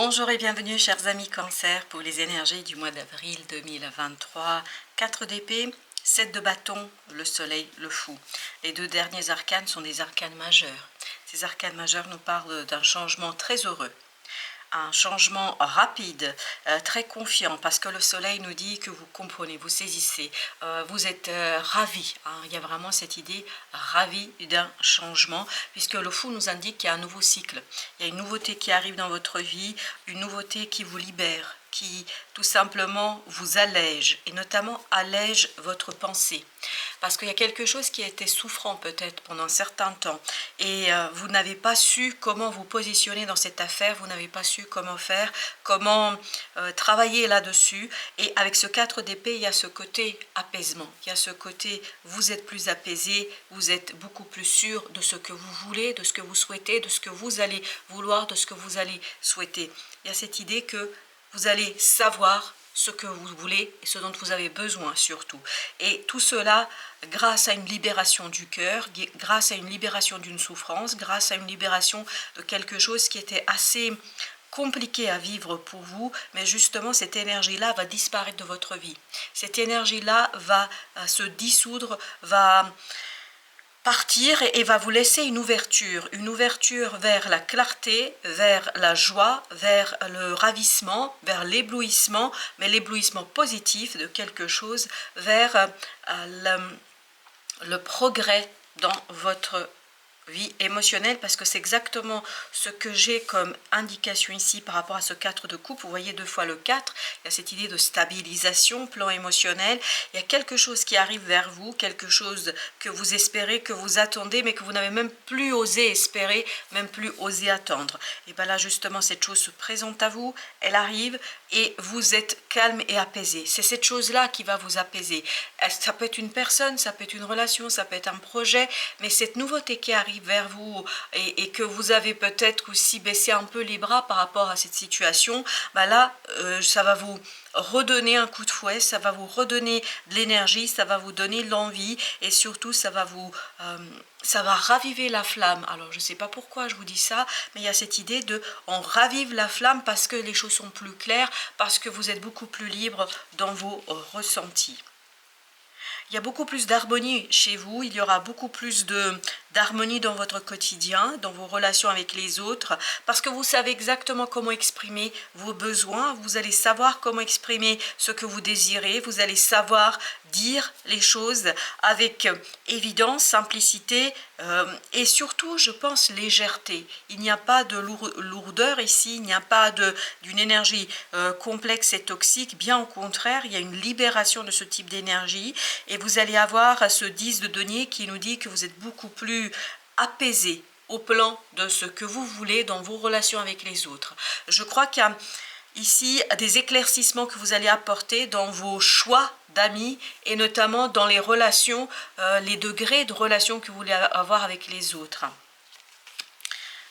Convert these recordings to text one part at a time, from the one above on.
Bonjour et bienvenue chers amis Cancer pour les énergies du mois d'avril 2023. 4 d'épée, 7 de bâton, le soleil, le fou. Les deux derniers arcanes sont des arcanes majeurs. Ces arcanes majeurs nous parlent d'un changement très heureux. Un changement rapide, très confiant, parce que le soleil nous dit que vous comprenez, vous saisissez, vous êtes ravis. Il y a vraiment cette idée ravi d'un changement, puisque le fou nous indique qu'il y a un nouveau cycle. Il y a une nouveauté qui arrive dans votre vie, une nouveauté qui vous libère, qui tout simplement vous allège, et notamment allège votre pensée. Parce qu'il y a quelque chose qui a été souffrant peut-être pendant un certain temps, et vous n'avez pas su comment vous positionner dans cette affaire, vous n'avez pas su comment faire, comment travailler là-dessus. Et avec ce 4 d'épée, il y a ce côté apaisement, il y a ce côté vous êtes plus apaisé, vous êtes beaucoup plus sûr de ce que vous voulez, de ce que vous souhaitez, de ce que vous allez vouloir, de ce que vous allez souhaiter. Il y a cette idée que vous allez savoir ce que vous voulez et ce dont vous avez besoin surtout. Et tout cela grâce à une libération du cœur, grâce à une libération d'une souffrance, grâce à une libération de quelque chose qui était assez compliqué à vivre pour vous, mais justement cette énergie-là va disparaître de votre vie. Cette énergie-là va se dissoudre, va partir et va vous laisser une ouverture vers la clarté, vers la joie, vers le ravissement, vers l'éblouissement, mais l'éblouissement positif de quelque chose, vers le progrès dans votre vie émotionnelle, parce que c'est exactement ce que j'ai comme indication ici par rapport à ce 4 de coupe. Vous voyez 2 fois le 4, il y a cette idée de stabilisation, plan émotionnel, il y a quelque chose qui arrive vers vous, quelque chose que vous espérez, que vous attendez, mais que vous n'avez même plus osé espérer, même plus osé attendre. Et bien là justement cette chose se présente à vous, elle arrive et vous êtes calme et apaisé. C'est cette chose-là qui va vous apaiser. Ça peut être une personne, ça peut être une relation, ça peut être un projet, mais cette nouveauté qui arrive vers vous et que vous avez peut-être aussi baissé un peu les bras par rapport à cette situation, bah là, ça va vous redonner un coup de fouet, ça va vous redonner de l'énergie, ça va vous donner l'envie et surtout ça va raviver la flamme. Alors je ne sais pas pourquoi je vous dis ça, mais il y a cette idée de on ravive la flamme parce que les choses sont plus claires, parce que vous êtes beaucoup plus libre dans vos ressentis. Il y a beaucoup plus d'harmonie chez vous, il y aura beaucoup plus d'harmonie dans votre quotidien, dans vos relations avec les autres, parce que vous savez exactement comment exprimer vos besoins, vous allez savoir comment exprimer ce que vous désirez, vous allez savoir dire les choses avec évidence, simplicité et surtout, je pense, légèreté. Il n'y a pas de lourdeur ici, il n'y a pas d'une énergie complexe et toxique, bien au contraire, il y a une libération de ce type d'énergie. Et vous allez avoir ce 10 de denier qui nous dit que vous êtes beaucoup plus apaisé au plan de ce que vous voulez dans vos relations avec les autres. Je crois qu'il y a ici des éclaircissements que vous allez apporter dans vos choix d'amis et notamment dans les relations, les degrés de relations que vous voulez avoir avec les autres.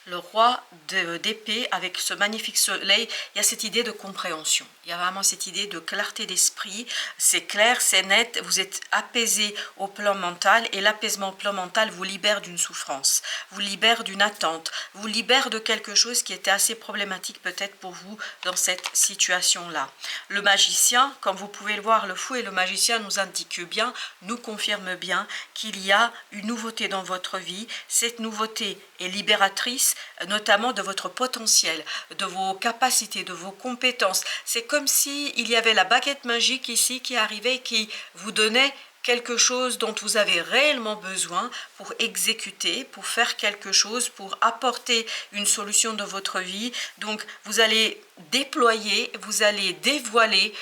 Le roi d'épée avec ce magnifique soleil, il y a cette idée de compréhension, il y a vraiment cette idée de clarté d'esprit, c'est clair, c'est net, vous êtes apaisé au plan mental et l'apaisement au plan mental vous libère d'une souffrance, vous libère d'une attente, vous libère de quelque chose qui était assez problématique peut-être pour vous dans cette situation-là. Le magicien, comme vous pouvez le voir, le fou et le magicien nous indiquent bien, nous confirment bien qu'il y a une nouveauté dans votre vie, cette nouveauté est libératrice, notamment de votre potentiel, de vos capacités, de vos compétences. C'est comme s'il y avait la baguette magique ici qui arrivait, qui vous donnait quelque chose dont vous avez réellement besoin pour exécuter, pour faire quelque chose, pour apporter une solution dans votre vie. Donc vous allez déployer, vous allez dévoiler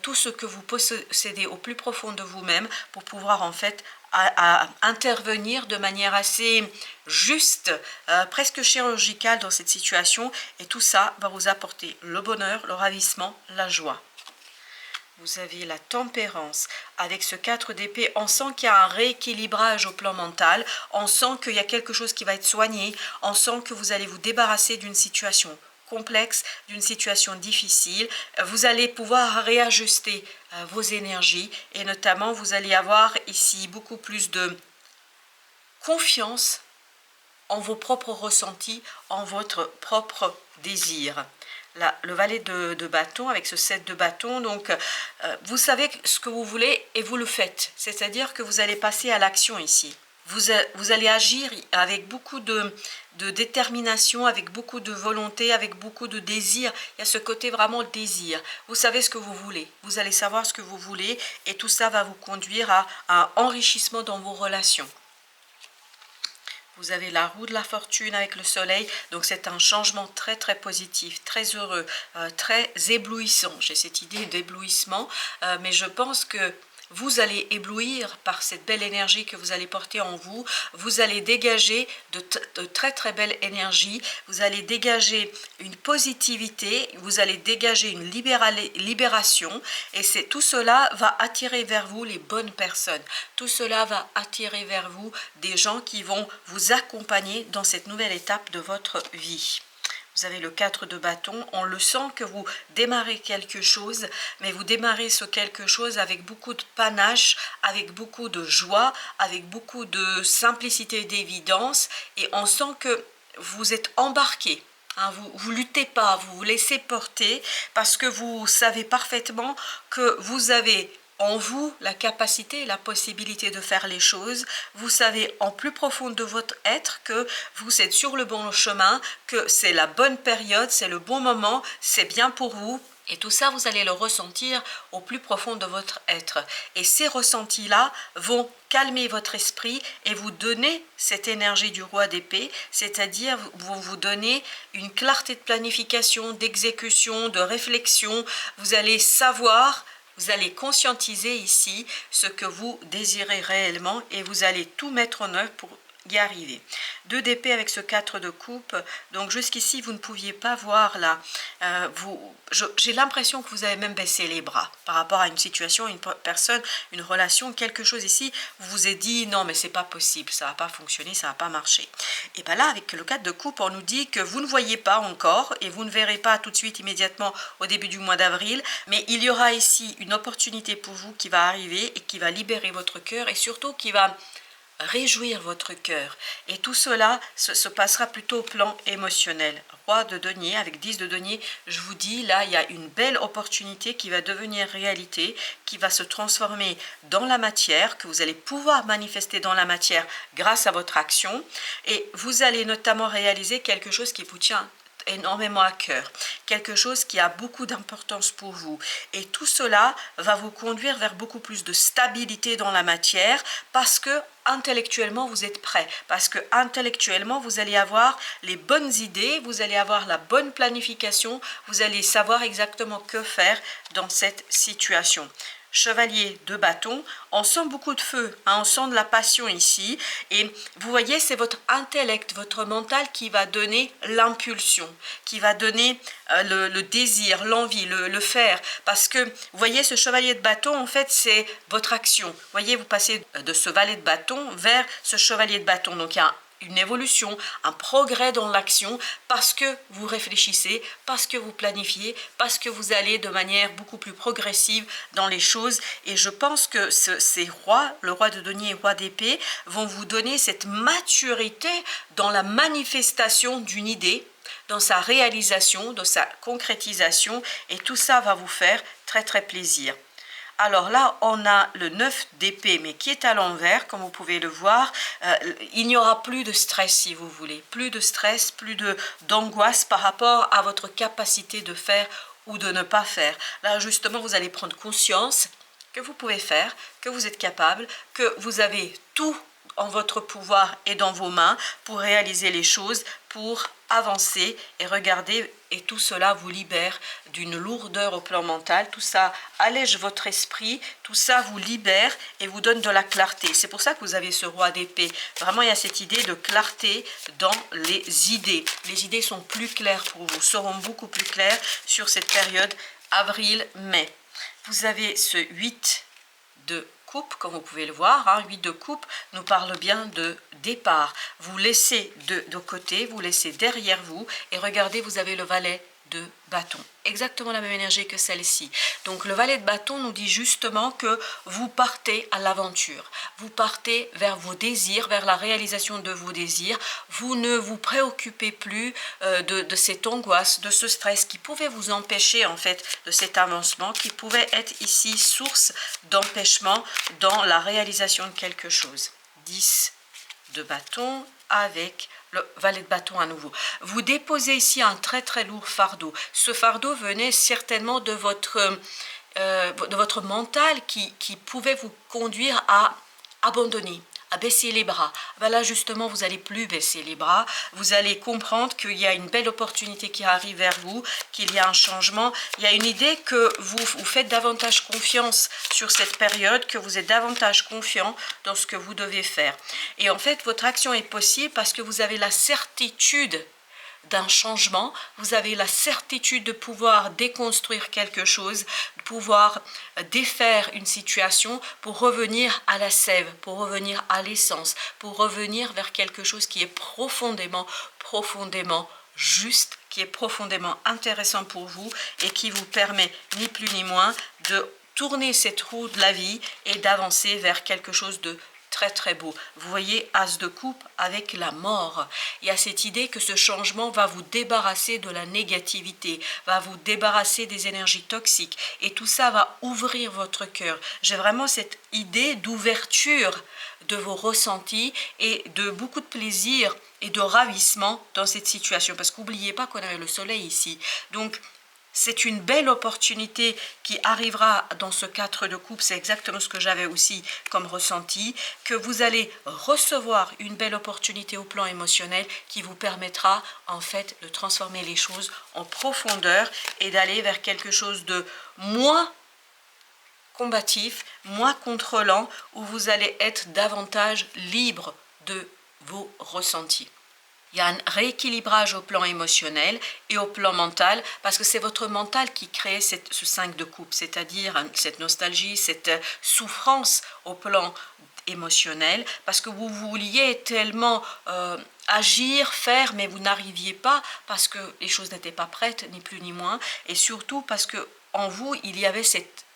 tout ce que vous possédez au plus profond de vous-même pour pouvoir en fait à intervenir de manière assez juste, presque chirurgicale dans cette situation, et tout ça va vous apporter le bonheur, le ravissement, la joie. Vous avez la tempérance avec ce 4 d'épée. On sent qu'il y a un rééquilibrage au plan mental. On sent qu'il y a quelque chose qui va être soigné. On sent que vous allez vous débarrasser d'une situation complexe, d'une situation difficile. Vous allez pouvoir réajuster vos énergies et notamment vous allez avoir ici beaucoup plus de confiance en vos propres ressentis, en votre propre désir. le valet de bâton avec ce 7 de bâton. Donc vous savez ce que vous voulez et vous le faites, c'est-à-dire que vous allez passer à l'action ici. Vous allez agir avec beaucoup de détermination, avec beaucoup de volonté, avec beaucoup de désir. Il y a ce côté vraiment désir. Vous savez ce que vous voulez. Vous allez savoir ce que vous voulez et tout ça va vous conduire à un enrichissement dans vos relations. Vous avez la roue de la fortune avec le soleil, donc c'est un changement très très positif, très heureux, très éblouissant. J'ai cette idée d'éblouissement, mais je pense que vous allez éblouir par cette belle énergie que vous allez porter en vous. Vous allez dégager de très très belles énergies. Vous allez dégager une positivité. Vous allez dégager une libération. Et tout cela va attirer vers vous les bonnes personnes. Tout cela va attirer vers vous des gens qui vont vous accompagner dans cette nouvelle étape de votre vie. Vous avez le 4 de bâton, on le sent que vous démarrez quelque chose, mais vous démarrez ce quelque chose avec beaucoup de panache, avec beaucoup de joie, avec beaucoup de simplicité et d'évidence, et on sent que vous êtes embarqué. Hein, vous luttez pas, vous vous laissez porter, parce que vous savez parfaitement que vous avez en vous la capacité et la possibilité de faire les choses. Vous savez en plus profond de votre être que vous êtes sur le bon chemin, que c'est la bonne période, c'est le bon moment, c'est bien pour vous. Et tout ça, vous allez le ressentir au plus profond de votre être. Et ces ressentis-là vont calmer votre esprit et vous donner cette énergie du roi d'épée, c'est-à-dire vous donner une clarté de planification, d'exécution, de réflexion. Vous allez savoir, vous allez conscientiser ici ce que vous désirez réellement et vous allez tout mettre en œuvre pour y arriver. 2 d'épée avec ce 4 de coupe, donc jusqu'ici vous ne pouviez pas voir là, j'ai l'impression que vous avez même baissé les bras par rapport à une situation, une personne, une relation, quelque chose ici, vous vous êtes dit non mais c'est pas possible, ça va pas fonctionner, ça va pas marcher. Et bien là avec le 4 de coupe on nous dit que vous ne voyez pas encore et vous ne verrez pas tout de suite immédiatement au début du mois d'avril, mais il y aura ici une opportunité pour vous qui va arriver et qui va libérer votre cœur et surtout qui va réjouir votre cœur. Et tout cela se passera plutôt au plan émotionnel. Roi de denier avec 10 de denier, je vous dis, là, il y a une belle opportunité qui va devenir réalité, qui va se transformer dans la matière, que vous allez pouvoir manifester dans la matière grâce à votre action. Et vous allez notamment réaliser quelque chose qui vous tient énormément à cœur, quelque chose qui a beaucoup d'importance pour vous. Et tout cela va vous conduire vers beaucoup plus de stabilité dans la matière parce que intellectuellement vous êtes prêt, parce que intellectuellement vous allez avoir les bonnes idées, vous allez avoir la bonne planification, vous allez savoir exactement que faire dans cette situation. Chevalier de bâton, on sent beaucoup de feu, hein, on sent de la passion ici, et vous voyez c'est votre intellect, votre mental qui va donner l'impulsion, qui va donner le désir, l'envie, le faire, parce que vous voyez ce chevalier de bâton en fait c'est votre action, vous voyez vous passez de ce valet de bâton vers ce chevalier de bâton, donc il y a une évolution, un progrès dans l'action parce que vous réfléchissez, parce que vous planifiez, parce que vous allez de manière beaucoup plus progressive dans les choses. Et je pense que ces rois, le roi de denier et le roi d'épée, vont vous donner cette maturité dans la manifestation d'une idée, dans sa réalisation, dans sa concrétisation. Et tout ça va vous faire très très plaisir. Alors là, on a le 9 d'épée, mais qui est à l'envers, comme vous pouvez le voir. Il n'y aura plus de stress, si vous voulez. Plus de stress, plus d'angoisse par rapport à votre capacité de faire ou de ne pas faire. Là, justement, vous allez prendre conscience que vous pouvez faire, que vous êtes capable, que vous avez tout en votre pouvoir et dans vos mains pour réaliser les choses, pour avancer et regarder, et tout cela vous libère d'une lourdeur au plan mental, tout ça allège votre esprit, tout ça vous libère et vous donne de la clarté. C'est pour ça que vous avez ce roi d'épée. Vraiment, il y a cette idée de clarté dans les idées. Les idées sont plus claires pour vous, seront beaucoup plus claires sur cette période avril-mai. Vous avez ce 8 de coupe, comme vous pouvez le voir, hein, 8 de coupe nous parle bien de départ. Vous laissez de côté, vous laissez derrière vous et regardez, vous avez le valet de bâton. Exactement la même énergie que celle-ci. Donc le valet de bâton nous dit justement que vous partez à l'aventure. Vous partez vers vos désirs, vers la réalisation de vos désirs. Vous ne vous préoccupez plus de cette angoisse, de ce stress qui pouvait vous empêcher en fait de cet avancement, qui pouvait être ici source d'empêchement dans la réalisation de quelque chose. 10 de bâton avec le valet de bâton à nouveau. Vous déposez ici un très très lourd fardeau. Ce fardeau venait certainement de votre mental qui pouvait vous conduire à abandonner, à baisser les bras. Ben là justement vous n'allez plus baisser les bras, vous allez comprendre qu'il y a une belle opportunité qui arrive vers vous, qu'il y a un changement, il y a une idée que vous faites davantage confiance sur cette période, que vous êtes davantage confiant dans ce que vous devez faire. Et en fait votre action est possible parce que vous avez la certitude d'un changement, vous avez la certitude de pouvoir déconstruire quelque chose, de pouvoir défaire une situation pour revenir à la sève, pour revenir à l'essence, pour revenir vers quelque chose qui est profondément juste, qui est profondément intéressant pour vous et qui vous permet ni plus ni moins de tourner cette roue de la vie et d'avancer vers quelque chose de très très beau. Vous voyez As de coupe avec la mort. Il y a cette idée que ce changement va vous débarrasser de la négativité, va vous débarrasser des énergies toxiques et tout ça va ouvrir votre cœur. J'ai vraiment cette idée d'ouverture de vos ressentis et de beaucoup de plaisir et de ravissement dans cette situation parce qu'oubliez pas qu'on a le soleil ici. Donc c'est une belle opportunité qui arrivera dans ce 4 de coupe, c'est exactement ce que j'avais aussi comme ressenti, que vous allez recevoir une belle opportunité au plan émotionnel qui vous permettra en fait de transformer les choses en profondeur et d'aller vers quelque chose de moins combatif, moins contrôlant, où vous allez être davantage libre de vos ressentis. Il y a un rééquilibrage au plan émotionnel et au plan mental parce que c'est votre mental qui crée ce 5 de coupe, c'est-à-dire cette nostalgie, cette souffrance au plan émotionnel parce que vous vouliez tellement agir, faire, mais vous n'arriviez pas parce que les choses n'étaient pas prêtes, ni plus ni moins, et surtout parce que en vous, il y avait cette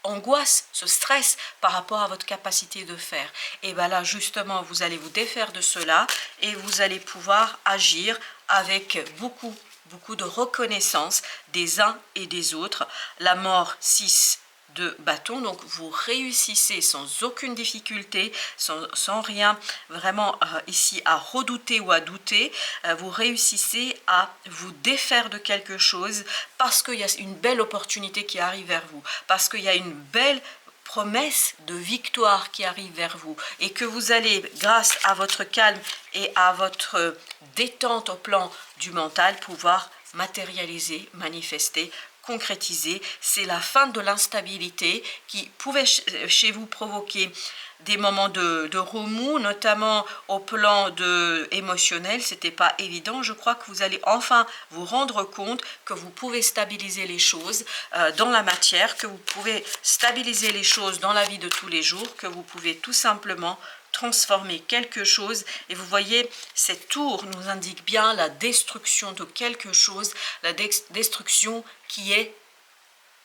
angoisse, ce stress par rapport à votre capacité de faire. Et bien là, justement, vous allez vous défaire de cela et vous allez pouvoir agir avec beaucoup de reconnaissance des uns et des autres. La mort 6 de bâton, donc vous réussissez sans aucune difficulté, sans rien vraiment ici à redouter ou à douter, vous réussissez à vous défaire de quelque chose parce qu'il y a une belle opportunité qui arrive vers vous, parce qu'il y a une belle promesse de victoire qui arrive vers vous et que vous allez, grâce à votre calme et à votre détente au plan du mental, pouvoir matérialiser, manifester, concrétiser. C'est la fin de l'instabilité qui pouvait chez vous provoquer des moments de remous, notamment au plan émotionnel. C'était pas évident. Je crois que vous allez enfin vous rendre compte que vous pouvez stabiliser les choses dans la matière, que vous pouvez stabiliser les choses dans la vie de tous les jours, que vous pouvez tout simplement transformer quelque chose. Et vous voyez, cette tour nous indique bien la destruction de quelque chose, la destruction qui est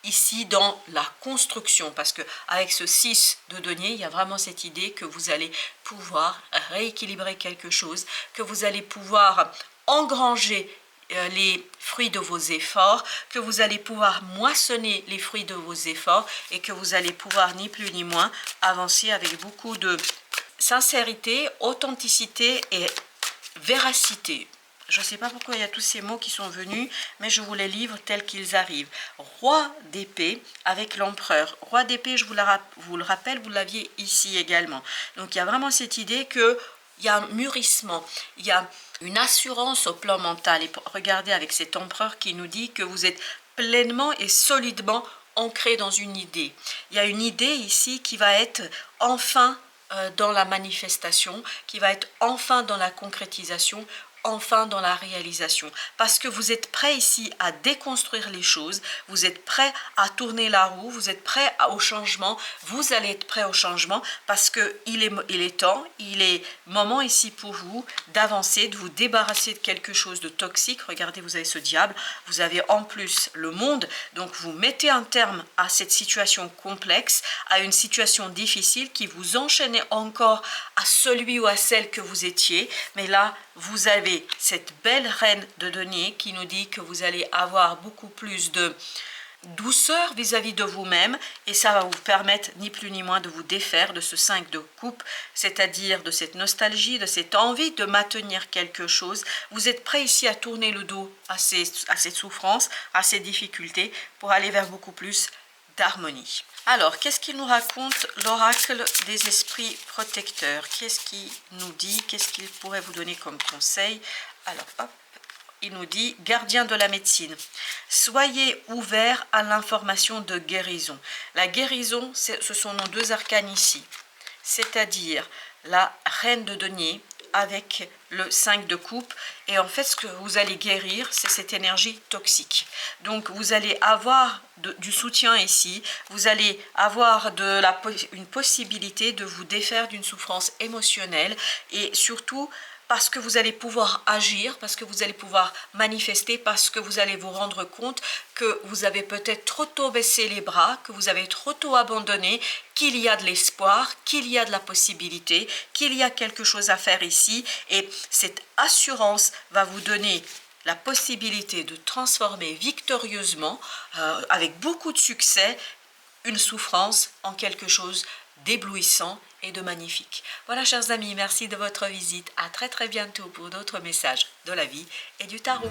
ici dans la construction, parce que avec ce 6 de denier, il y a vraiment cette idée que vous allez pouvoir rééquilibrer quelque chose, que vous allez pouvoir engranger les fruits de vos efforts, que vous allez pouvoir moissonner les fruits de vos efforts et que vous allez pouvoir ni plus ni moins avancer avec beaucoup de sincérité, authenticité et véracité. Je ne sais pas pourquoi il y a tous ces mots qui sont venus, mais je vous les livre tels qu'ils arrivent. Roi d'épée avec l'empereur. Roi d'épée, je vous le rappelle, vous l'aviez ici également. Donc il y a vraiment cette idée qu'il y a un mûrissement, il y a une assurance au plan mental. Et regardez avec cet empereur qui nous dit que vous êtes pleinement et solidement ancré dans une idée. Il y a une idée ici qui va être enfin dans la manifestation, qui va être enfin dans la concrétisation, enfin dans la réalisation, parce que vous êtes prêt ici à déconstruire les choses, vous êtes prêt à tourner la roue, vous êtes prêt au changement, vous allez être prêt au changement parce que il est temps, il est moment ici pour vous d'avancer, de vous débarrasser de quelque chose de toxique. Regardez, vous avez ce diable, vous avez en plus le monde, donc vous mettez un terme à cette situation complexe, à une situation difficile qui vous enchaînait encore à celui ou à celle que vous étiez, mais là vous avez cette belle reine de denier qui nous dit que vous allez avoir beaucoup plus de douceur vis-à-vis de vous-même, et ça va vous permettre ni plus ni moins de vous défaire de ce 5 de coupe, c'est-à-dire de cette nostalgie, de cette envie de maintenir quelque chose. Vous êtes prêt ici à tourner le dos à cette souffrance, à ces difficultés, pour aller vers beaucoup plus d'harmonie. Alors, qu'est-ce qu'il nous raconte l'oracle des esprits protecteurs? Qu'est-ce qu'il nous dit? Qu'est-ce qu'il pourrait vous donner comme conseil? Alors, hop, il nous dit, gardien de la médecine, soyez ouverts à l'information de guérison. La guérison, ce sont nos deux arcanes ici, c'est-à-dire la reine de denier avec le 5 de coupe, et en fait ce que vous allez guérir, c'est cette énergie toxique. Donc vous allez avoir du soutien ici, vous allez avoir une possibilité de vous défaire d'une souffrance émotionnelle, et surtout parce que vous allez pouvoir agir, parce que vous allez pouvoir manifester, parce que vous allez vous rendre compte que vous avez peut-être trop tôt baissé les bras, que vous avez trop tôt abandonné, qu'il y a de l'espoir, qu'il y a de la possibilité, qu'il y a quelque chose à faire ici. Et cette assurance va vous donner la possibilité de transformer victorieusement, avec beaucoup de succès, une souffrance en quelque chose d'éblouissant et de magnifique. Voilà, chers amis, merci de votre visite. À très bientôt pour d'autres messages de la vie et du tarot.